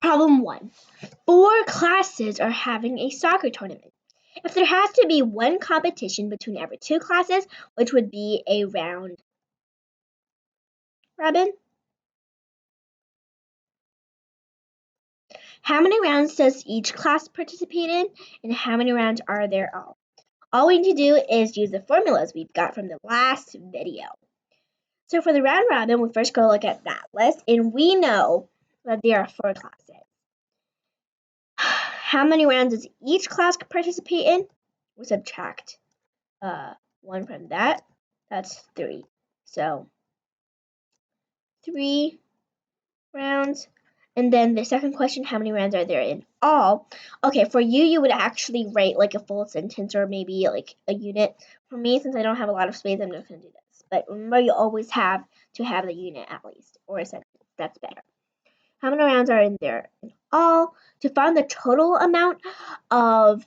Problem 1. 4 classes are having a soccer tournament. If there has to be one competition between every 2 classes, which would be a round robin, how many rounds does each class participate in, and how many rounds are there all? All we need to do is use the formulas we've got from the last video. So for the round robin, we first go look at that list, and we know that there are 4 classes. How many rounds does each class participate in? We subtract 1 from that. That's 3. So 3 rounds. And then the second question, how many rounds are there in all? Okay, for you, you would actually write like a full sentence or maybe like a unit. For me, since I don't have a lot of space, I'm just going to do this. But remember, you always have to have the unit at least, or a sentence. That's better. How many rounds are in there in all? To find the total amount of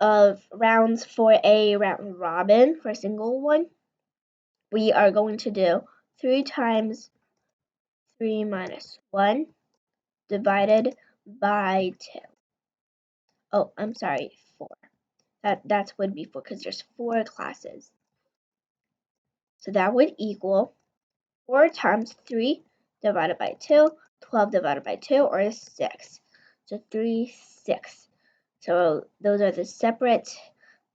rounds for a round robin, for a single one, we are going to do 3 times 3 minus 1 divided by 2. Oh, I'm sorry, 4. That would be 4 because there's 4 classes. So that would equal 4 times 3 divided by 2, 12 divided by 2, or 6. So 3, 6. So those are the separate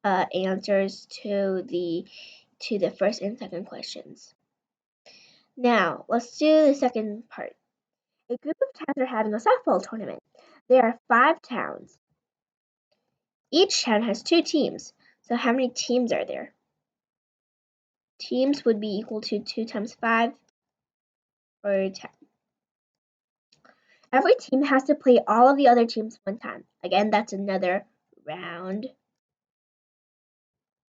answers to the first and second questions. Now, let's do the second part. A group of towns are having a softball tournament. There are 5 towns. Each town has 2 teams. So how many teams are there? Teams would be equal to 2 times 5, or 10. Every team has to play all of the other teams one time. Again, that's another round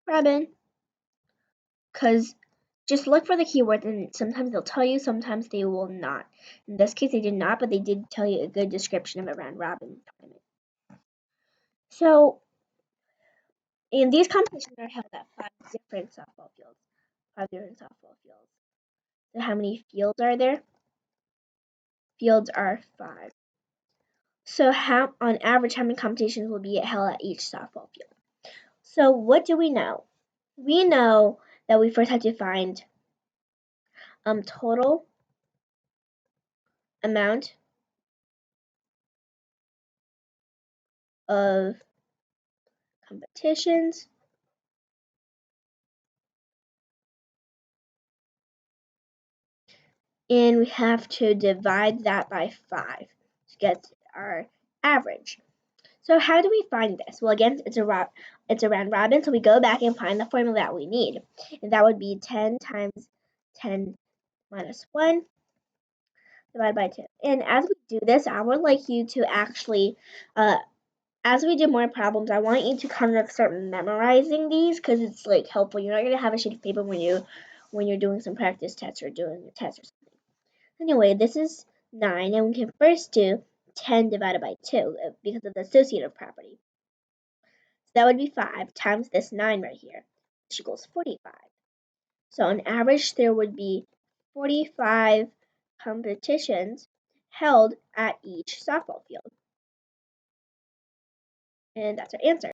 robin. Because just look for the keywords, and sometimes they'll tell you, sometimes they will not. In this case, they did not, but they did tell you a good description of a round robin tournament. So, and these competitions are held at 5 different softball fields. 5 different softball fields. So how many fields are there? Fields are 5. So on average, how many competitions will be held at each softball field? So what do we know? We know that we first have to find total amount of competitions and we have to divide that by 5 to get our average. So how do we find this? Well, again, it's a round robin, so we go back and find the formula that we need. And that would be 10 times 10 minus 1 divided by 2. And as we do this, I would like you to actually, as we do more problems, I want you to kind of start memorizing these because it's like helpful. You're not going to have a sheet of paper when you're doing some practice tests or doing a test or something. Anyway, this is 9, and we can first do 10 divided by 2 because of the associative property. So that would be 5 times this 9 right here, which equals 45. So on average, there would be 45 competitions held at each softball field. And that's our answer.